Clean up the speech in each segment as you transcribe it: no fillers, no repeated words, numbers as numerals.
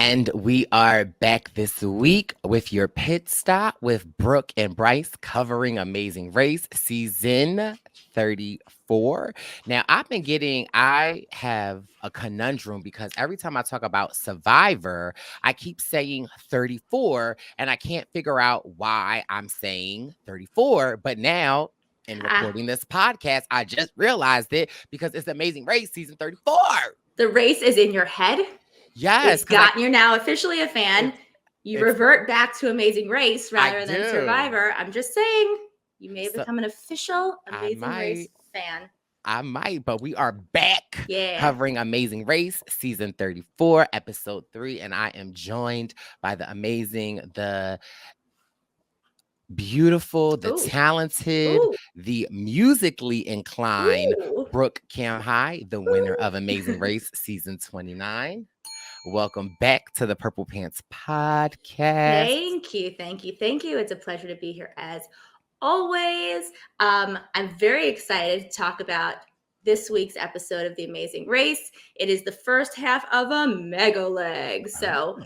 And we are back this week with your pit stop with Brooke and Brice covering Amazing Race season 34. Now, I have a conundrum because every time I talk about Survivor, I keep saying 34 and I can't figure out why I'm saying 34. But now, in recording this podcast, I just realized it because it's Amazing Race season 34. The race is in your head. Yes. You're now officially a fan. You revert back to Amazing Race rather than Survivor. I'm just saying, you may become an official Amazing Race fan. I might, but we are back covering Amazing Race season 34, episode 3. And I am joined by the amazing, the beautiful, the talented, the musically inclined Brooke Camhi, the winner of Amazing Race season 29. Welcome back to the Purple Pants podcast. Thank you. It's a pleasure to be here as always. I'm very excited to talk about this week's episode of The Amazing Race. It is the first half of a mega leg. So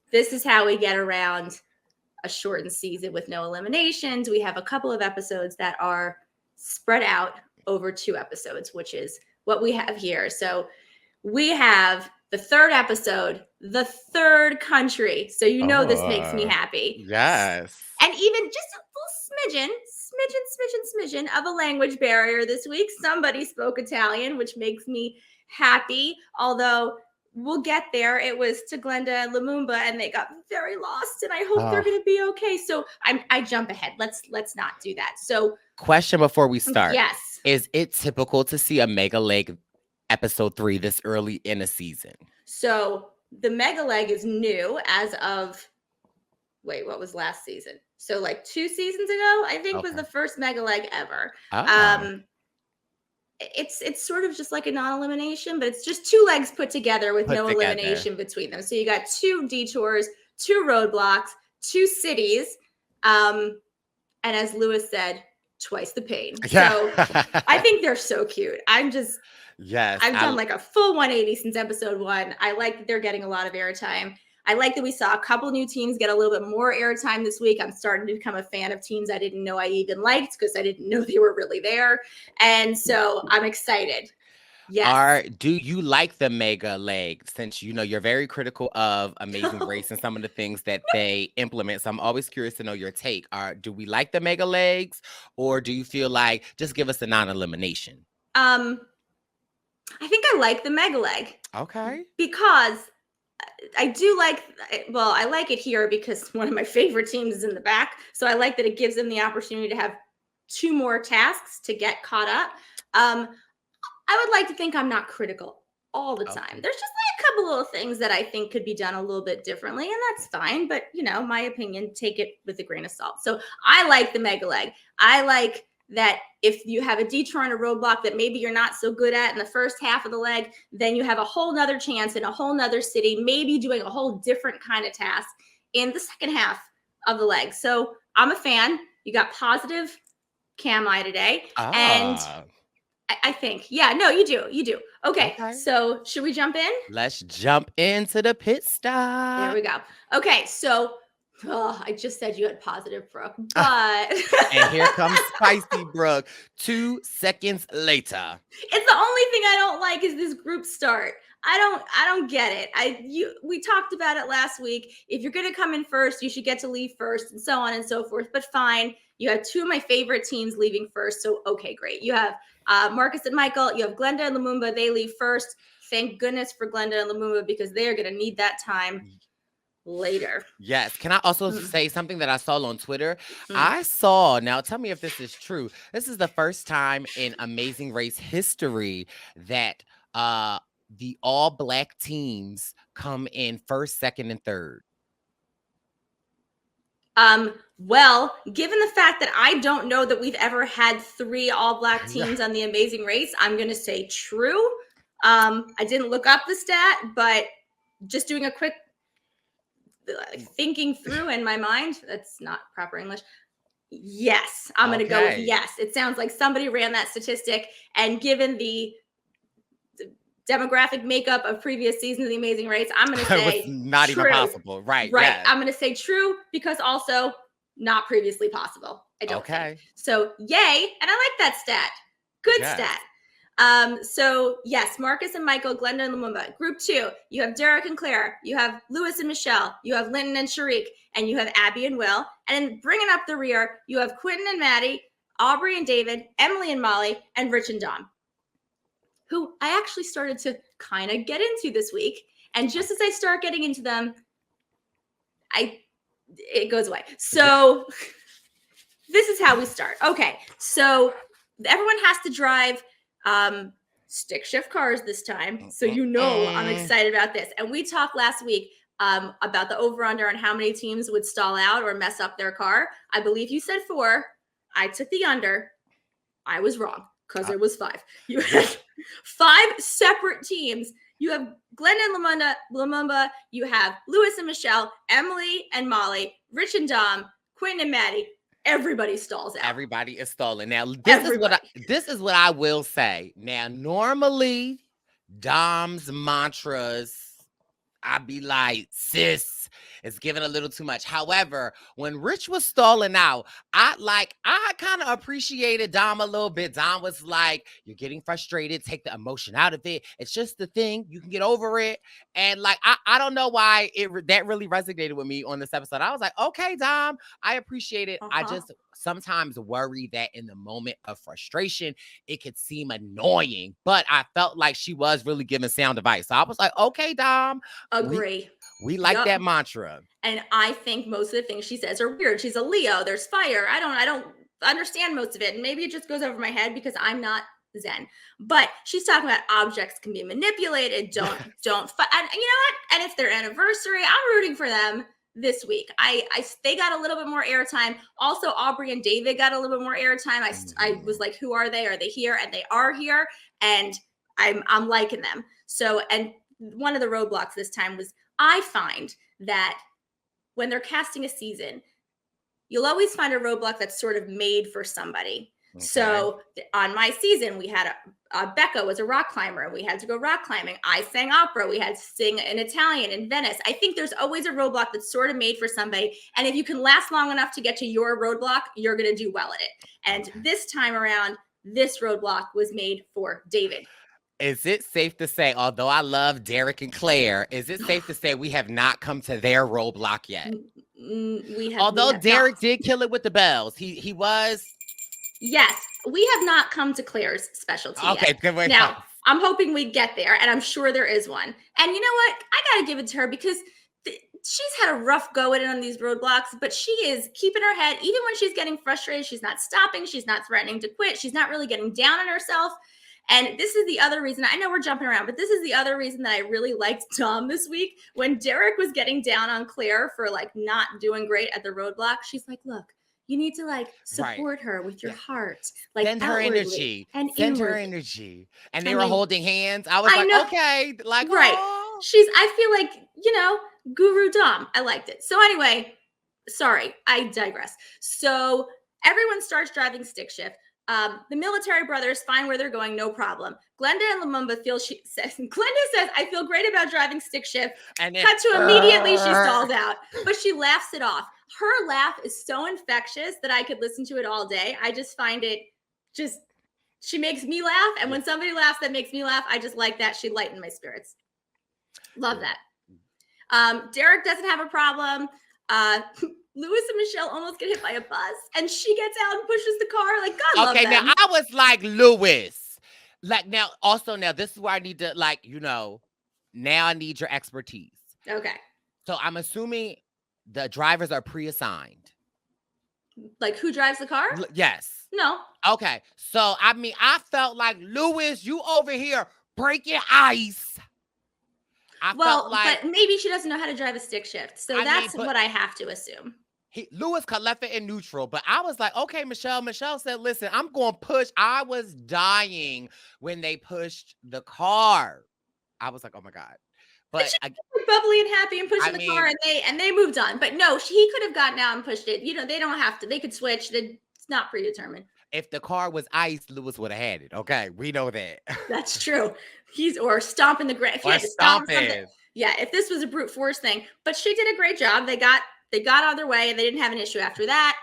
this is how we get around a shortened season with no eliminations. We have a couple of episodes that are spread out over 2 episodes, which is what we have here. So we have the third episode, the third country. So this makes me happy. Yes. And even just a little smidgen of a language barrier this week. Somebody spoke Italian, which makes me happy. Although we'll get there. It was to Glenda and Lumumba, and they got very lost. And I hope they're going to be okay. So I jump ahead. Let's not do that. So, question before we start. Yes. Is it typical to see a mega leg episode 3 this early in a season? So the mega leg is new as of, what was last season? So like 2 seasons ago, I think was the first mega leg ever. It's sort of just like a non-elimination, but it's just 2 legs put together with no elimination between them. So you got 2 detours, 2 roadblocks, 2 cities. And as Lewis said, twice the pain. So I think they're so cute. I've done like a full 180 since episode 1. I like that they're getting a lot of airtime. I like that we saw a couple new teams get a little bit more airtime this week. I'm starting to become a fan of teams I didn't know I even liked because I didn't know they were really there. And so I'm excited. Yes. Do you like the mega leg, since you're very critical of Amazing Race and some of the things that they implement? So I'm always curious to know your take. Do we like the mega legs, or do you feel like just give us a non-elimination? I think I like the mega leg. Okay. Because I do I like it here because one of my favorite teams is in the back. So I like that it gives them the opportunity to have 2 more tasks to get caught up. I would like to think I'm not critical all the time. There's just like a couple little things that I think could be done a little bit differently, and that's fine. But, my opinion, take it with a grain of salt. So I like the mega leg. I like that if you have a detour and a roadblock that maybe you're not so good at in the first half of the leg, then you have a whole nother chance in a whole nother city, maybe doing a whole different kind of task in the second half of the leg. So I'm a fan. You got positive Camhi today. And I think, you do. Okay. So should we jump in? Let's jump into the pit stop. There we go. Okay. So I just said you had positive, Brooke, but and here comes spicy Brooke 2 seconds later. It's the only thing I don't like is this group start. I don't get it. We talked about it last week. If you're going to come in first, you should get to leave first, and so on and so forth. But fine, you have 2 of my favorite teams leaving first, so okay, great. You have Marcus and Michael. You have Glenda and Lumumba. They leave first. Thank goodness for Glenda and Lumumba because they are going to need that time later. Yes. Can I also say something that I saw on Twitter? I saw, now tell me if this is true. This is the first time in Amazing Race history that the all Black teams come in first, second, and third. Well, given the fact that I don't know that we've ever had 3 all Black teams on The Amazing Race, I'm going to say true. I didn't look up the stat, but just doing a quick thinking through in my mind, that's not proper English. Yes, I'm going to go with yes. It sounds like somebody ran that statistic, and given the demographic makeup of previous seasons of The Amazing Race, I'm going to It was say not even true. possible. Right. Right. Yes. I'm going to say true because also not previously possible. I don't think. So yay. And I like that stat. Good stat. So yes, Marcus and Michael, Glenda and Lumumba. Group 2, you have Derek and Claire, you have Lewis and Michelle, you have Linton and Sharik, and you have Abby and Will. And then bringing up the rear, you have Quentin and Maddie, Aubrey and David, Emily and Molly, and Rich and Dom, who I actually started to kind of get into this week. And just as I start getting into them, it goes away. So this is how we start. Okay, so everyone has to drive stick shift cars this time. So I'm excited about this. And we talked last week about the over-under on how many teams would stall out or mess up their car. I believe you said 4. I took the under. I was wrong because it was 5. You had 5 separate teams. You have Glenda and Lumumba. You have Lewis and Michelle, Emily and Molly, Rich and Dom, Quinn and Maddie. Everybody stalls out. Everybody is stalling. Now, this is what I will say. Now, normally, Dom's mantras, I'd be like, sis, it's giving a little too much. However, when Rich was stalling out, I kind of appreciated Dom a little bit. Dom was like, you're getting frustrated. Take the emotion out of it. It's just the thing. You can get over it. And like, I don't know why that really resonated with me on this episode. I was like, okay, Dom, I appreciate it. I just sometimes worry that in the moment of frustration, it could seem annoying. But I felt like she was really giving sound advice. So I was like, okay, Dom. Agree. We like that mantra. And I think most of the things she says are weird. She's a Leo. There's fire. I don't understand most of it. And maybe it just goes over my head because I'm not Zen. But she's talking about objects can be manipulated. Don't and you know what? And it's their anniversary. I'm rooting for them this week. They got a little bit more airtime. Also, Aubrey and David got a little bit more airtime. I was like, who are they? Are they here? And they are here. And I'm liking them. So, and one of the roadblocks this time was I find that when they're casting a season, you'll always find a roadblock that's sort of made for somebody. Okay. So on my season, we had Becca was a rock climber and we had to go rock climbing. I sang opera. We had to sing in Italian in Venice. I think there's always a roadblock that's sort of made for somebody. And if you can last long enough to get to your roadblock, you're going to do well at it. And this time around, this roadblock was made for David. Is it safe to say, although I love Derek and Claire, is it safe to say we have not come to their roadblock yet? Although Derek did kill it with the bells. He was. Yes, we have not come to Claire's specialty yet. Good way. Now, I'm hoping we get there, and I'm sure there is one. And you know what? I got to give it to her because she's had a rough go at it on these roadblocks, but she is keeping her head. Even when she's getting frustrated, she's not stopping. She's not threatening to quit. She's not really getting down on herself. And this is the other reason, I know we're jumping around, but this is the other reason that I really liked Dom this week. When Derek was getting down on Claire for like not doing great at the roadblock, she's like, look, you need to like support her with your heart. Like send her energy. And send her energy. And they were holding hands. I was like, okay. Like, right. Oh. I feel like, Guru Dom. I liked it. So anyway, sorry, I digress. So everyone starts driving stick shift. The military brothers find where they're going, no problem. Glenda and Lumumba Glenda says, I feel great about driving stick shift. And then, cut to immediately she stalls out, but she laughs it off. Her laugh is so infectious that I could listen to it all day. I just find it she makes me laugh. And when somebody laughs that makes me laugh, I just like that. She lightened my spirits. Love that. Derek doesn't have a problem. Lewis and Michelle almost get hit by a bus, and she gets out and pushes the car. Like, God love them. Okay, now I was like, Lewis. Like, now, this is where I need to, now I need your expertise. Okay. So I'm assuming the drivers are pre-assigned. Like, who drives the car? Yes. No. Okay. So, I felt like, Lewis, you over here breaking ice. But maybe she doesn't know how to drive a stick shift. So that's what I have to assume. Lewis left it in neutral, but I was like, okay, Michelle. Michelle said, listen, I'm going to push. I was dying when they pushed the car. I was like, oh my God. But she was bubbly and happy and pushing the car and they moved on. But no, he could have gotten out and pushed it. They don't have to. They could switch. It's not predetermined. If the car was ice, Lewis would have had it. Okay, we know that. That's true. Or stomping the ground. If you Or had to stomp something, stomping. yeah. If this was a brute force thing, but she did a great job. They got on their way, and they didn't have an issue after that.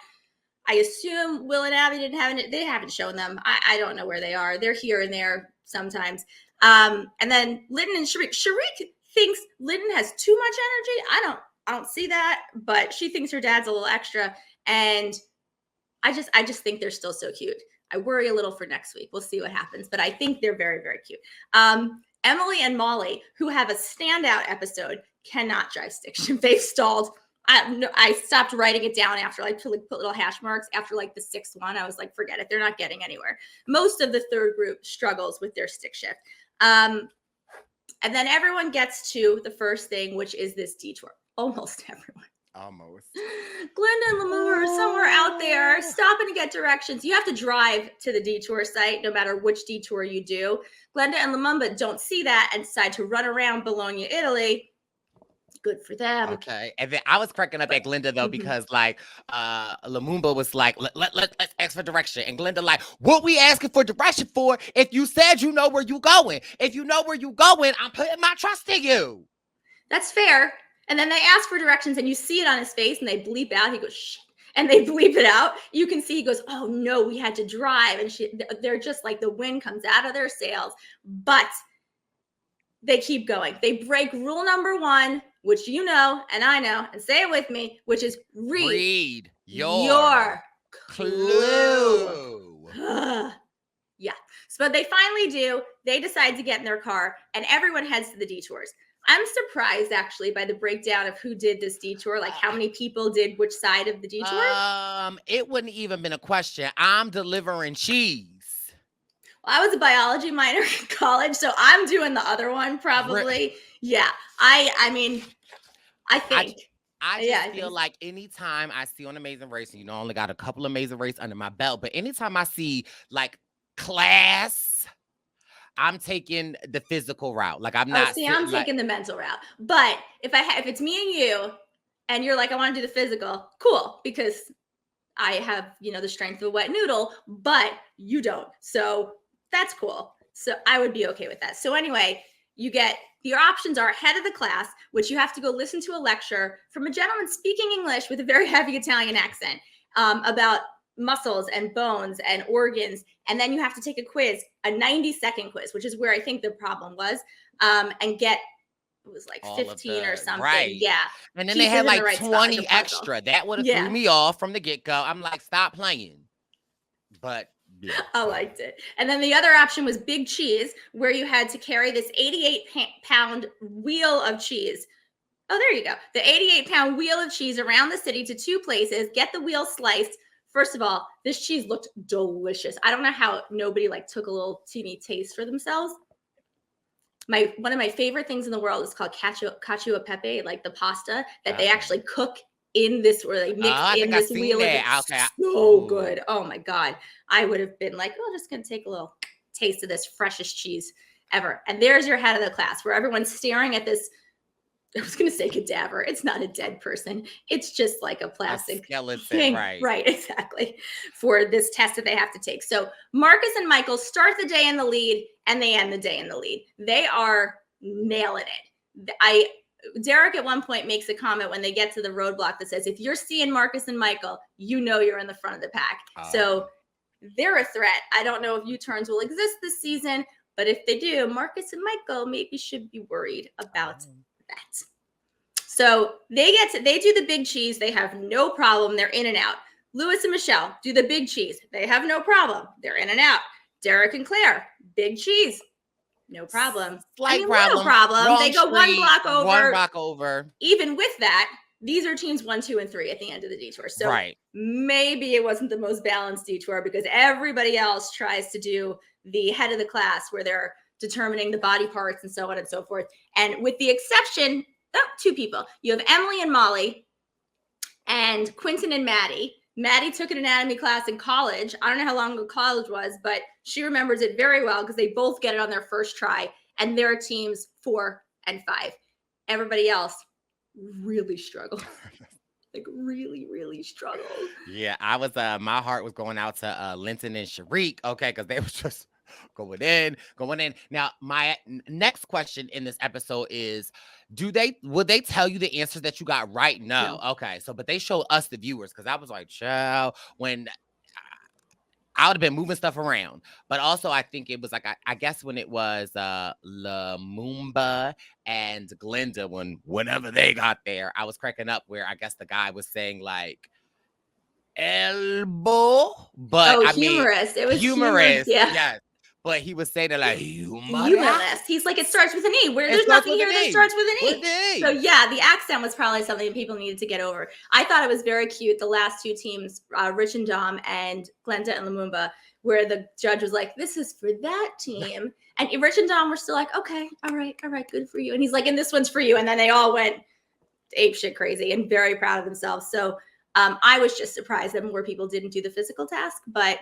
I assume Will and Abby didn't have it. They haven't shown them. I don't know where they are. They're here and there sometimes. And then Lyndon and Sharik. Sharik thinks Lyndon has too much energy. I don't see that, but she thinks her dad's a little extra. And I just think they're still so cute. I worry a little for next week. We'll see what happens, but I think they're very, very cute. Emily and Molly, who have a standout episode, cannot drive stick shift. They've stalled. I stopped writing it down after to put little hash marks after the sixth one. I was like, forget it. They're not getting anywhere. Most of the third group struggles with their stick shift. And then everyone gets to the first thing, which is this detour. Almost everyone. Almost. Glenda and Lamumba are somewhere out there stopping to get directions. You have to drive to the detour site no matter which detour you do. Glenda and Lamumba don't see that and decide to run around Bologna, Italy. Good for them. Okay. And then I was cracking up at Glenda though, because Lumumba was like, let's ask for direction. And Glenda like, what we asking for direction for if you said you know where you going? If you know where you going, I'm putting my trust in you. That's fair. And then they ask for directions and you see it on his face and they bleep out. He goes, shit. And they bleep it out. You can see he goes, oh no, we had to drive. And they're just like the wind comes out of their sails. But they keep going. They break rule number 1, which you know, and I know, and say it with me, which is read your clue. Yeah. So they finally do. They decide to get in their car and everyone heads to the detours. I'm surprised actually by the breakdown of who did this detour, like how many people did which side of the detour. It wouldn't even been a question. I'm delivering cheese. Well, I was a biology minor in college, so I'm doing the other one probably. Yeah. I mean, I think. I feel like anytime I see on Amazing Race, and I only got a couple Amazing Race under my belt, but anytime I see like class, I'm taking the physical route. Like I'm not. I'm taking the mental route. But if it's me and you, and you're like, I want to do the physical, cool, because I have the strength of a wet noodle, but you don't. So that's cool. So I would be okay with that. So anyway, your options are head of the class, which you have to go listen to a lecture from a gentleman speaking English with a very heavy Italian accent about muscles and bones and organs. And then you have to take a quiz, a 90-second quiz, which is where I think the problem was, and get, it was like 15 or something. Right. Yeah. And then they had like 20 extra. That would have threw me off from the get-go. I'm like, stop playing. But yeah. I liked it. And then the other option was big cheese, where you had to carry this 88-pound wheel of cheese. Oh, there you go. The 88-pound wheel of cheese around the city to 2 places, get the wheel sliced. First of all, this cheese looked delicious. I don't know how nobody took a little teeny taste for themselves. One of my favorite things in the world is called cacio e pepe, like the pasta that they actually cook in this, where they mix in this wheel. It's so good. Oh my God. I would have been like, oh, just going to take a little taste of this freshest cheese ever. And there's your head of the class, where everyone's staring at this. I was going to say cadaver. It's not a dead person. It's just like a plastic thing. Right, exactly. For this test that they have to take. So Marcus and Michael start the day in the lead and they end the day in the lead. They are nailing it. Derek at one point makes a comment when they get to the roadblock that says, if you're seeing Marcus and Michael, you know you're in the front of the pack. So they're a threat. I don't know if U-turns will exist this season, but if they do, Marcus and Michael maybe should be worried about that. So they do the big cheese. They have no problem. They're in and out. Lewis and Michelle do the big cheese. They have no problem. They're in and out. Derek and Claire, big cheese. No problem. Little problem. Wrong they go street, 1 block over. Even with that, these are teams 1, 2, and 3 at the end of the detour. So maybe it wasn't the most balanced detour, because everybody else tries to do the head of the class, where they're determining the body parts and so on and so forth. And with the exception, 2 people. You have Emily and Molly and Quentin and Maddie. Maddie took an anatomy class in college. I don't know how long ago college was, but she remembers it very well because they both get it on their first try, and their teams 4 and 5. Everybody else really struggle. like really, really struggled. Yeah, I was my heart was going out to Linton and Sharik, okay, because they was just going in, going in. Now, my next question in this episode is would they tell you the answers that you got right? No. No. Okay. So but they showed us the viewers because I was like, child, when I would have been moving stuff around. But also I think it was like I guess when it was Lumumba and Glenda whenever they got there, I was cracking up where I guess the guy was saying like elbow, but Oh, I mean humorous. It was humor. humorous, Yeah. yes. But he was saying it like humorous. Humorless. He's like, it starts with an E, where It there's starts nothing with an here that E. starts with an With E. an So E. yeah, the accent was probably something people needed to get over. I thought it was very cute. The last two teams, Rich and Dom and Glenda and Lumumba, where the judge was like, "This is for that team," and Rich and Dom were still like, "Okay, all right, good for you." And he's like, "And this one's for you." And then they all went ape shit crazy and very proud of themselves. So I was just surprised that more people didn't do the physical task, but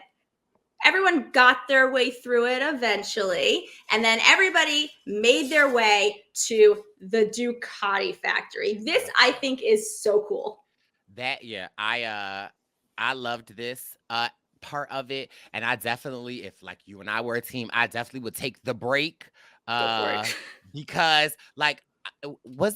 everyone got their way through it eventually, and then everybody made their way to the Ducati factory. This I think is so cool. That yeah, I loved this part of it, and I definitely, if like you and I were a team, I definitely would take the break Go for it. because like was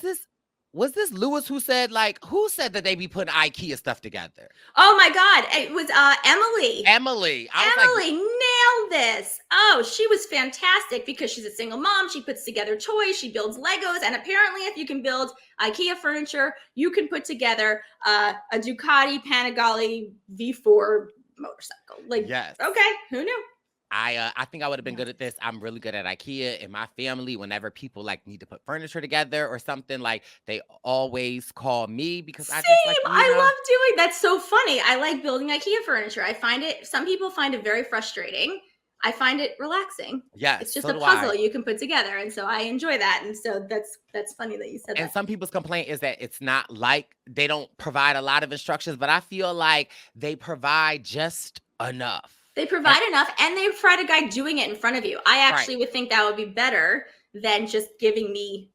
this Lewis who said that they be putting IKEA stuff together? Oh my God. It was Emily. Emily. I was Emily nailed this. Oh, she was fantastic because she's a single mom. She puts together toys, she builds Legos, and apparently, if you can build IKEA furniture, you can put together a Ducati Panigale V4 motorcycle. Like, yes. okay, who knew? I think I would have been good at this. I'm really good at IKEA. In my family, whenever people like need to put furniture together or something, like they always call me because I just like Same. I love doing that's so funny. I like building IKEA furniture. I find it some people find it very frustrating. I find it relaxing. Yes, It's just so a do puzzle I. you can put together. And so I enjoy that. And so that's funny that you said And that. some people's complaint is that it's not like they don't provide a lot of instructions, but I feel like they provide just enough. They provide enough and they provide a guy doing it in front of you. I actually would think that would be better than just giving me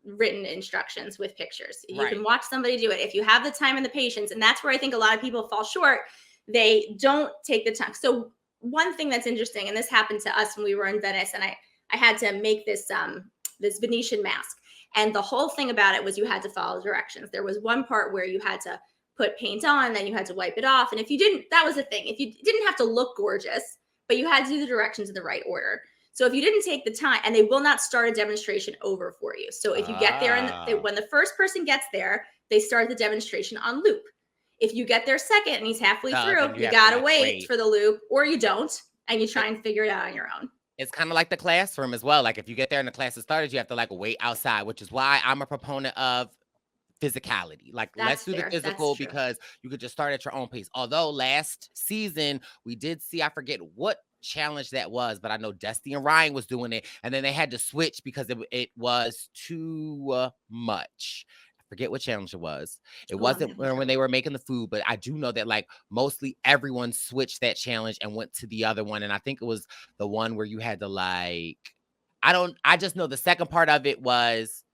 written instructions with pictures. You can watch somebody do it if you have the time and the patience. And that's where I think a lot of people fall short. They don't take the time. So one thing that's interesting, and this happened to us when we were in Venice, and I had to make this this Venetian mask. And the whole thing about it was you had to follow directions. There was one part where you had to put paint on, then you had to wipe it off. And if you didn't, that was the thing. If you didn't have to look gorgeous, but you had to do the directions in the right order. So if you didn't take the time, and they will not start a demonstration over for you. So if you get there and when the first person gets there, they start the demonstration on loop. If you get there second and he's halfway through, you got to wait for the loop, or you don't, and you try and figure it out on your own. It's kind of like the classroom as well. Like if you get there and the class has started, you have to like wait outside, which is why I'm a proponent of physicality. Like let's do the physical because you could just start at your own pace. Although last season we did see, I forget what challenge that was, but I know Dusty and Ryan was doing it, and then they had to switch because it was too much. I forget what challenge it was. It wasn't when they were making the food, but I do know that like mostly everyone switched that challenge and went to the other one. And I think it was the one where you had to like, I just know the second part of it was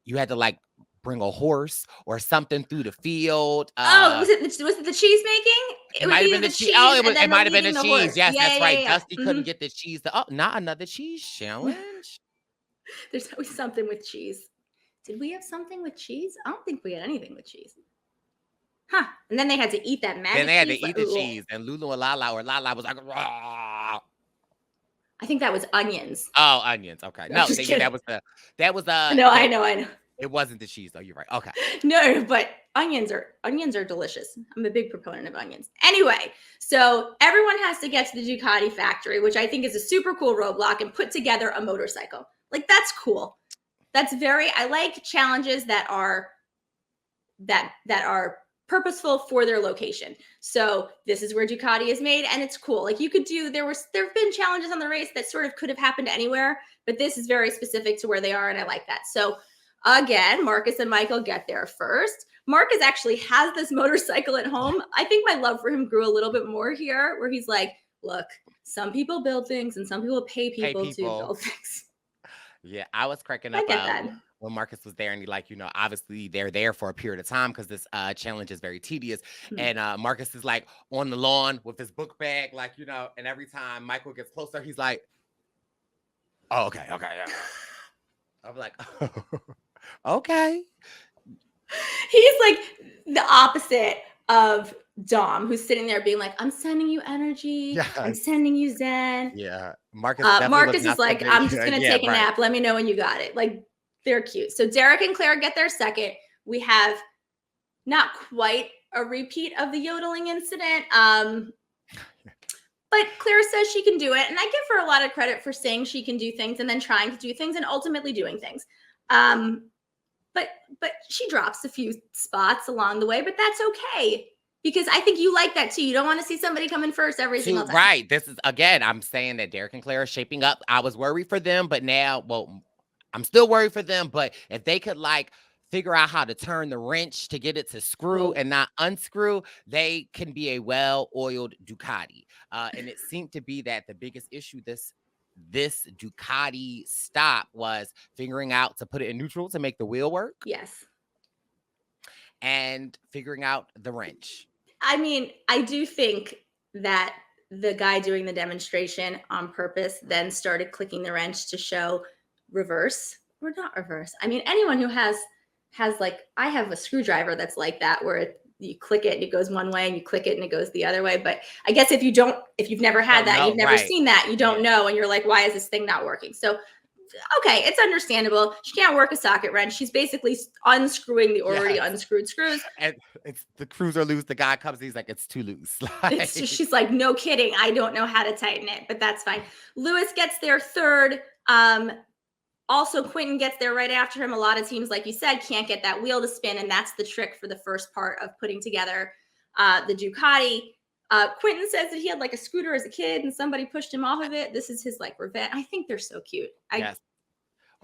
you had to like bring a horse or something through the field. Was it the cheese making? It might have been the cheese. Oh, it might have been the cheese. Yes, that's right. Dusty couldn't get the cheese. Not another cheese challenge. There's always something with cheese. Did we have something with cheese? I don't think we had anything with cheese. Huh. And then they had to eat that magic cheese. Then they had to eat the cheese. And Lulu and Lala was like, raw. I think that was onions. Oh, onions. Okay. No, that was No, I know. It wasn't the cheese though. You're right. Okay. No, but onions are delicious. I'm a big proponent of onions. Anyway, so everyone has to get to the Ducati factory, which I think is a super cool roadblock, and put together a motorcycle. Like that's cool. I like challenges that are purposeful for their location. So this is where Ducati is made, and it's cool. Like you could do, there have been challenges on the race that sort of could have happened anywhere, but this is very specific to where they are, and I like that. So again, Marcus and Michael get there first. Marcus actually has this motorcycle at home. I think my love for him grew a little bit more here, where he's like, look, some people build things and some people pay people to build things. Yeah, I was cracking up. I get that. when Marcus was there, and he like, obviously they're there for a period of time because this challenge is very tedious. And Marcus is like on the lawn with his book bag, like, and every time Michael gets closer, he's like, oh, okay, yeah. I'm like, okay. He's like the opposite of Dom, who's sitting there being like, I'm sending you energy. Yeah. I'm sending you Zen. Yeah. Marcus is like, I'm just going to take a nap. Let me know when you got it. Like, they're cute. So Derek and Claire get their second. We have not quite a repeat of the yodeling incident. But Claire says she can do it. And I give her a lot of credit for saying she can do things and then trying to do things and ultimately doing things. But she drops a few spots along the way, but that's okay. Because I think you like that too. You don't want to see somebody come in first every single time. Right. This is, again, I'm saying that Derek and Claire are shaping up. I was worried for them, but now, I'm still worried for them. But if they could figure out how to turn the wrench to get it to screw and not unscrew, they can be a well-oiled Ducati. And it seemed to be that the biggest issue this Ducati stop was figuring out to put it in neutral to make the wheel work. Yes. And figuring out the wrench. I mean, I do think that the guy doing the demonstration on purpose then started clicking the wrench to show reverse or not reverse. I mean, anyone who has like, I have a screwdriver that's like that, where you click it and it goes one way and you click it and it goes the other way. But I guess if you've never had that, you've never seen that, you don't know. And you're like, why is this thing not working? So, okay, it's understandable. She can't work a socket wrench. She's basically unscrewing the already unscrewed screws. And it's the screws are loose. The guy comes, he's like, it's too loose. She's like, no kidding. I don't know how to tighten it, but that's fine. Lewis gets there third. Also, Quentin gets there right after him. A lot of teams, like you said, can't get that wheel to spin, and that's the trick for the first part of putting together the Ducati. Quentin says that he had like a scooter as a kid and somebody pushed him off of it. This is his revenge. I think they're so cute. Yes.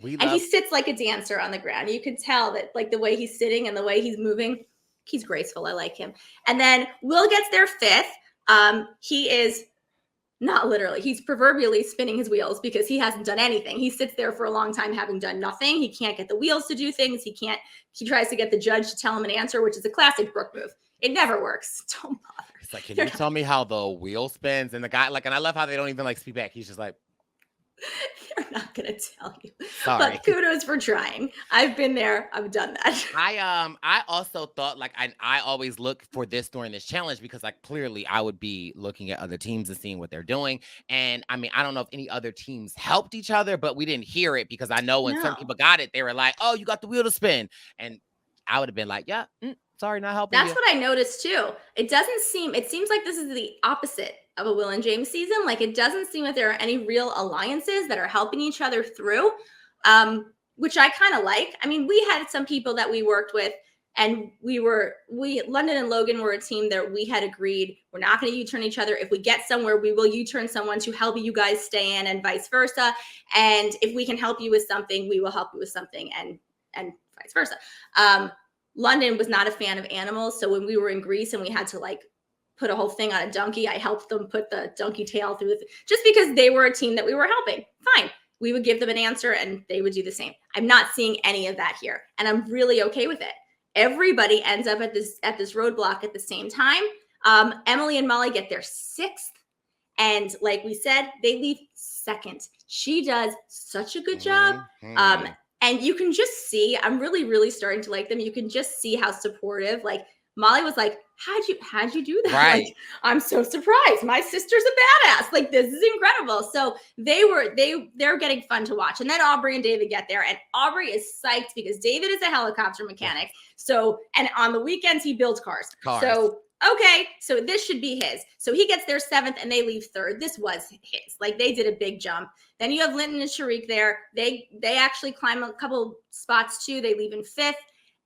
And he sits like a dancer on the ground. You can tell that the way he's sitting and the way he's moving, he's graceful. I like him. And then Will gets there fifth. He is not literally, he's proverbially spinning his wheels because he hasn't done anything. He sits there for a long time having done nothing. He can't get the wheels to do things. He tries to get the judge to tell him an answer, which is a classic Brooke move. It never works. Don't bother. It's like, can you tell me how the wheel spins? And the guy, and I love how they don't even speak back. He's just like, they're not gonna tell you. Sorry. But kudos for trying. I've been there. I've done that. I also thought I always look for this during this challenge because clearly I would be looking at other teams and seeing what they're doing. And I mean, I don't know if any other teams helped each other, but we didn't hear it because I know when certain people got it, they were like, oh, you got the wheel to spin. And I would have been like, yeah, sorry, not helping. That's what I noticed too. It seems like this is the opposite of a Will and James season. Like, it doesn't seem like there are any real alliances that are helping each other through, which I kind of like. I mean, we had some people that we worked with, and London and Logan were a team that we had agreed we're not going to U-turn each other. If we get somewhere, we will U-turn someone to help you guys stay in, and vice versa. And if we can help you with something, we will help you with something, and vice versa. London was not a fan of animals, so when we were in Greece and we had to put a whole thing on a donkey, I helped them put the donkey tail through just because they were a team that we were helping. Fine. We would give them an answer and they would do the same. I'm not seeing any of that here, and I'm really okay with it. Everybody ends up at this roadblock at the same time. Emily and Molly get there sixth, and like we said, they leave second. She does such a good job. And you can just see, I'm really, really starting to like them. You can just see how supportive, Molly was like, how'd you do that? Right. I'm so surprised. My sister's a badass. This is incredible. So they're getting fun to watch. And then Aubrey and David get there, and Aubrey is psyched because David is a helicopter mechanic. So, and on the weekends he builds cars. So, okay, so this should be his. So he gets there seventh and they leave third. This was his. They did a big jump. Then you have Linton and Sharik there. They actually climb a couple spots too. They leave in fifth.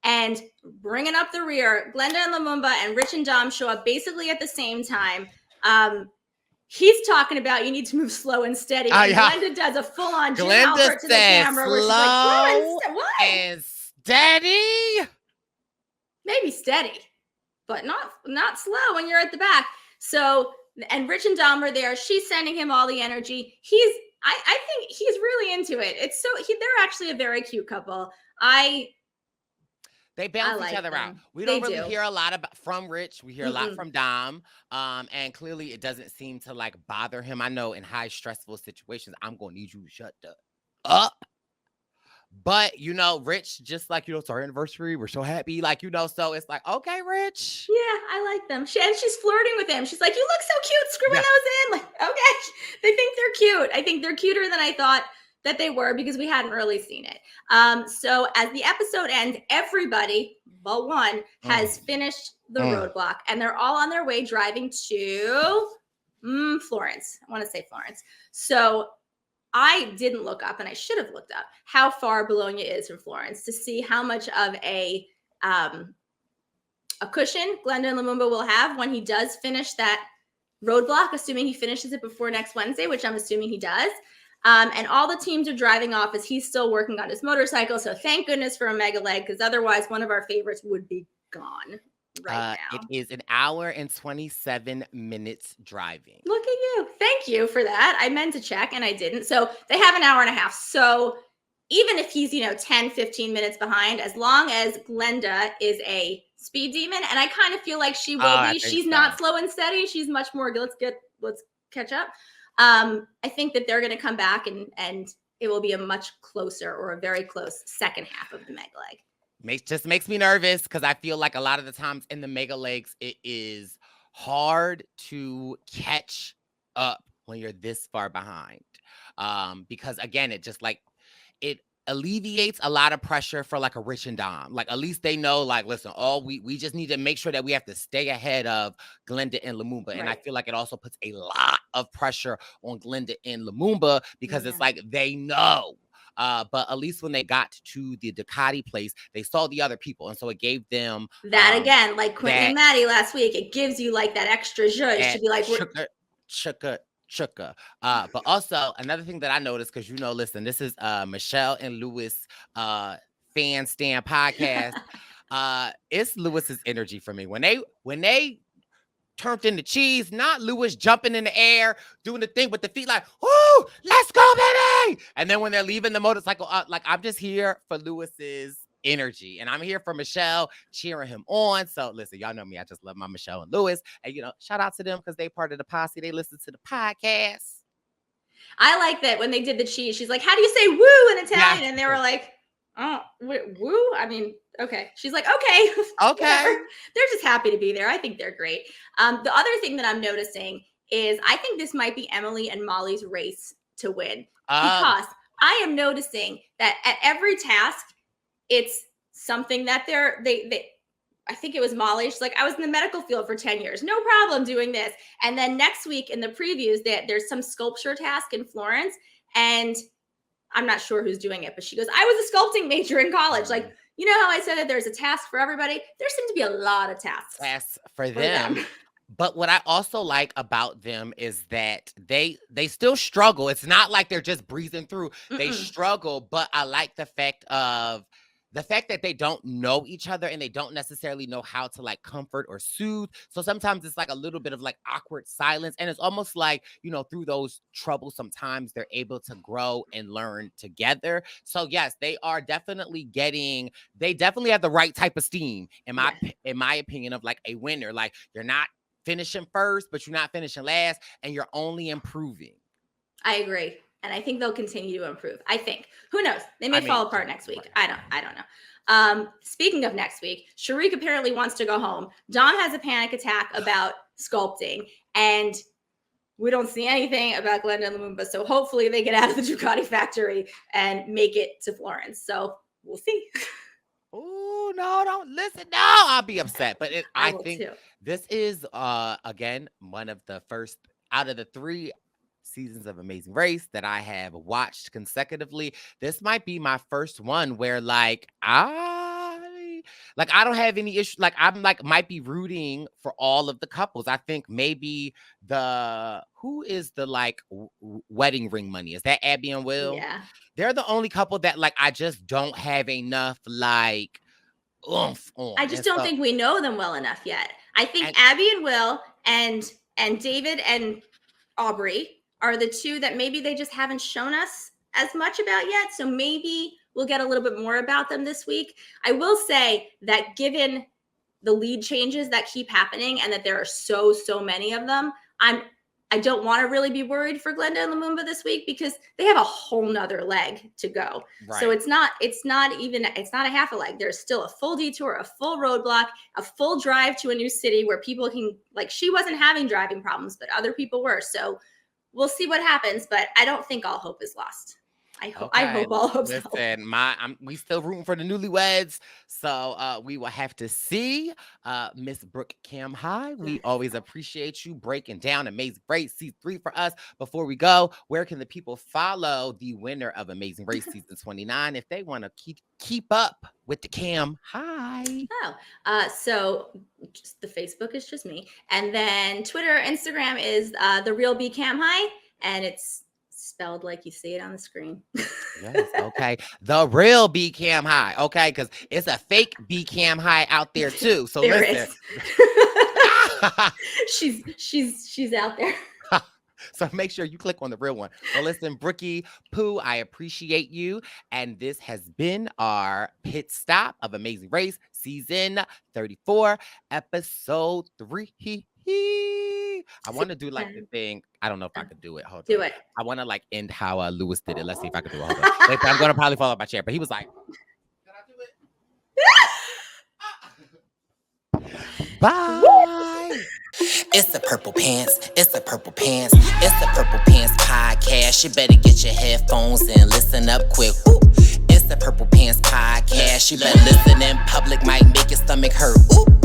And bringing up the rear, Glenda and Lumumba and Rich and Dom show up basically at the same time. He's talking about you need to move slow and steady. And Glenda does a full-on Jim Halpert to the camera where she's like, what? And steady. Maybe steady, but not slow when you're at the back. So, and Rich and Dom are there. She's sending him all the energy. I think he's really into it. They're actually a very cute couple. They I balance each like other out. them. We They don't really do. hear a lot about from Rich. We hear a lot Mm-mm. from Dom. And clearly it doesn't seem to like bother him. I know in high stressful situations, I'm gonna need you to shut the up. But Rich, just like, it's our anniversary. We're so happy. Like, so it's like, okay, Rich. Yeah, I like them. And she's flirting with him. She's like, "You look so cute, screwing Yeah. those in." Like, okay, they think they're cute. I think they're cuter than I thought that they were because we hadn't really seen it. So as the episode ends, everybody but one Mm, has finished the mm. roadblock, and they're all on their way driving to Florence. I want to say Florence. So I didn't look up, and I should have looked up how far Bologna is from Florence to see how much of um, a cushion Glenda and Lumumba will have when he does finish that roadblock, assuming he finishes it before next Wednesday, which I'm assuming he does. And all the teams are driving off as he's still working on his motorcycle. So thank goodness for a mega leg, because otherwise one of our favorites would be gone right It now. is an hour and 27 minutes driving. Look at you. Thank you for that. I meant to check and I didn't. So they have an hour and a half. So even if he's, 10, 15 minutes behind, as long as Glenda is a speed demon, and I kind of feel like she Oh, will I be. think She's so. not slow and steady. She's much more, let's catch up. I think that they're going to come back and it will be a much closer or a very close second half of the mega leg. Just makes me nervous because I feel like a lot of the times in the mega legs, it is hard to catch up when you're this far behind. Because again, it alleviates a lot of pressure for like a Rich and Dom. Like at least they know, like, listen, we just need to make sure that we have to stay ahead of Glenda and Lumumba. And I Right. feel like it also puts a lot of pressure on Glenda and Lumumba because it's Yeah. like they know. But at least when they got to the Ducati place, they saw the other people. And so it gave them That again, like Quentin and that Maddie last week, it gives you like that extra zhuzh to that be like, we're chuka. But also another thing that I noticed, because listen, this is Michelle and Lewis fan stand podcast. It's Lewis's energy for me. When they turned into cheese, not Lewis jumping in the air, doing the thing with the feet like, "Woo, let's go, baby!" And then when they're leaving the motorcycle, like I'm just here for Lewis's energy, and I'm here for Michelle cheering him on. So listen, y'all know me, I just love my Michelle and Lewis, and shout out to them because they part of the posse. They listen to the podcast. I like that when they did the cheese, she's like, "How do you say woo in Italian?" Yes. And they were like, "Oh, woo." I mean, okay. She's like, "Okay, Okay. whatever." They're just happy to be there. I think they're great. The other thing that I'm noticing is I think this might be Emily and Molly's race to win, because I am noticing that at every task, it's something that they I think it was Molly. She's like, "I was in the medical field for 10 years. No problem doing this." And then next week in the previews, there's some sculpture task in Florence. And I'm not sure who's doing it, but she goes, "I was a sculpting major in college." Like, you know how I said that there's a task for everybody? There seem to be a lot of tasks for them. But what I also like about them is that they still struggle. It's not like they're just breezing through. They struggle, but I like the fact that they don't know each other and they don't necessarily know how to like comfort or soothe. So sometimes it's like a little bit of like awkward silence. And it's almost like, through those troublesome times, they're able to grow and learn together. So yes, they definitely have the right type of steam in my opinion of like a winner. Like you're not finishing first, but you're not finishing last, and you're only improving. I agree. And I think they'll continue to improve. I think. Who knows? They may fall apart next week. I don't know. Speaking of next week, Sharik apparently wants to go home. Dom has a panic attack about sculpting, and we don't see anything about Glenda and Lumumba. So hopefully they get out of the Ducati factory and make it to Florence. So we'll see. Oh no, don't listen. No, I'll be upset. But I think too. This is again one of the first out of the 3 seasons of Amazing Race that I have watched consecutively. This might be my first one where I don't have any issue. Like I'm like might be rooting for all of the couples. I think maybe who is the like wedding ring money? Is that Abby and Will? Yeah. They're the only couple that like I just don't have enough like oomph on. I just don't think we know them well enough yet. I think Abby and Will and David and Aubrey are the 2 that maybe they just haven't shown us as much about yet. So maybe we'll get a little bit more about them this week. I will say that given the lead changes that keep happening and that there are so many of them, I don't want to really be worried for Glenda and Lumumba this week because they have a whole nother leg to go. Right. So it's not a half a leg. There's still a full detour, a full roadblock, a full drive to a new city where people can, like, she wasn't having driving problems, but other people were. So we'll see what happens, but I don't think all hope is lost. I hope all hope's lost. Listen, we still rooting for the newlyweds, so we will have to see. Miss Brooke Camhi, we always appreciate you breaking down Amazing Race Season 3 for us. Before we go, where can the people follow the winner of Amazing Race Season 29 if they want to keep up with the Cam? Hi. So just the Facebook is just me, and then Twitter, Instagram is the real B Camhi, and it's spelled like you see it on the screen. Yes, okay. The real B Camhi, okay, because it's a fake B Camhi out there too. So there listen. she's out there. So make sure you click on the real one. Well, listen, Brookie Pooh, I appreciate you. And this has been our pit stop of Amazing Race Season 34, Episode 3. I want to do like the thing. I don't know if I could do it. Hold on. Do it. I want to like end how Lewis did it. Let's see if I can do it. Hold on. Wait, I'm going to probably fall off my chair, but he was like, can I do it? Bye. It's the Purple Pants. It's the Purple Pants. It's the Purple Pants podcast. You better get your headphones and listen up quick. Ooh. It's the Purple Pants podcast. You better listen in public, might make your stomach hurt. Ooh.